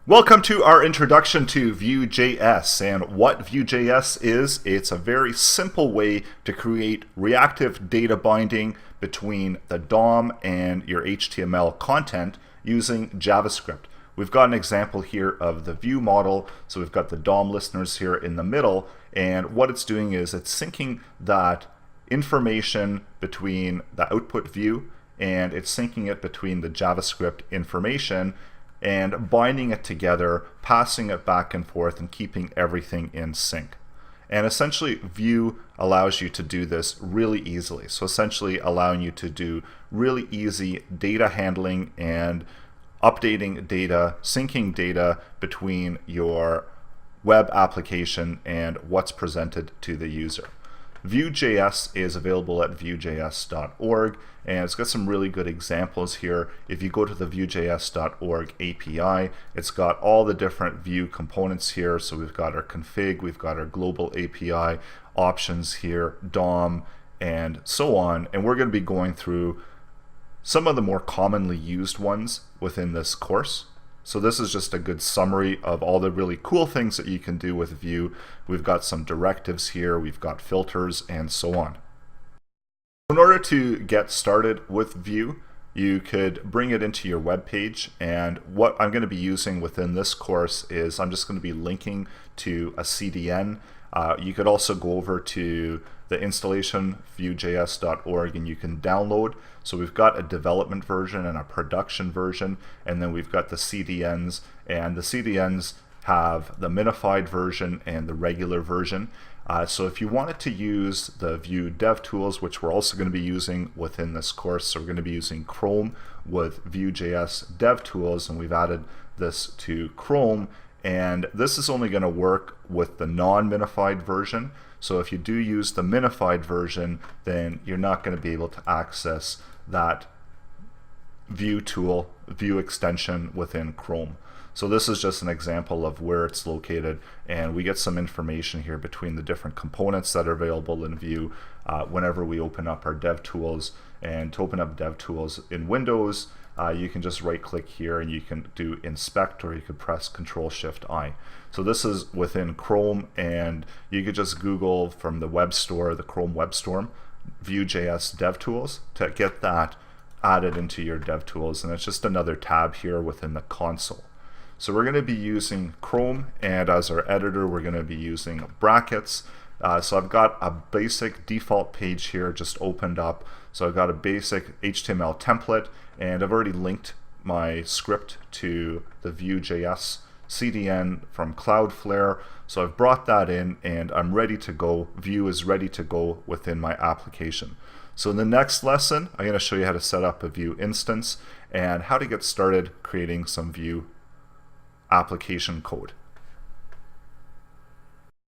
Welcome to our introduction to VueJS, and what VueJS is, it's a very simple way to create reactive data binding between the DOM and your HTML content using JavaScript. We've got an example here of the view model, so we've got the DOM listeners here in the middle, and what it's doing is it's syncing that information between the output view and it's syncing it between the JavaScript information and binding it together, passing it back and forth, and keeping everything in sync. And essentially, Vue allows you to do this really easily. So essentially allowing you to do really easy data handling and updating data, syncing data between your web application and what's presented to the user. VueJS is available at vuejs.org, and it's got some really good examples here. If you go to the vuejs.org API, it's got all the different Vue components here. So we've got our config, we've got our global API options here, DOM, and so on. And we're going to be going through some of the more commonly used ones within this course. So this is just a good summary of all the really cool things that you can do with Vue. We've got some directives here, we've got filters, and so on. In order to get started with Vue, you could bring it into your web page, and what I'm going to be using within this course is I'm just going to be linking to a CDN. You could also go over to the installation vuejs.org and you can download. So we've got a development version and a production version, and then we've got the CDNs, and the CDNs have the minified version and the regular version. So if you wanted to use the Vue dev tools, which we're also going to be using within this course, so we're going to be using Chrome with VueJS dev tools, and we've added this to Chrome. And this is only going to work with the non-minified version. So if you do use the minified version, then you're not going to be able to access that Vue tool, Vue extension within Chrome. So this is just an example of where it's located, and we get some information here between the different components that are available in Vue whenever we open up our dev tools. And to open up dev tools in Windows, you can just right click here and you can do inspect, or you could press Control-Shift-I. So this is within Chrome, and you could just Google from the web store, the Chrome web store, VueJS DevTools to get that added into your DevTools, and it's just another tab here within the console. So we're going to be using Chrome, and as our editor we're going to be using brackets. So I've got a basic default page here just opened up. So I've got a basic HTML template, and I've already linked my script to the VueJS CDN from Cloudflare. So I've brought that in and I'm ready to go. Vue is ready to go within my application. So in the next lesson, I'm going to show you how to set up a Vue instance and how to get started creating some Vue application code.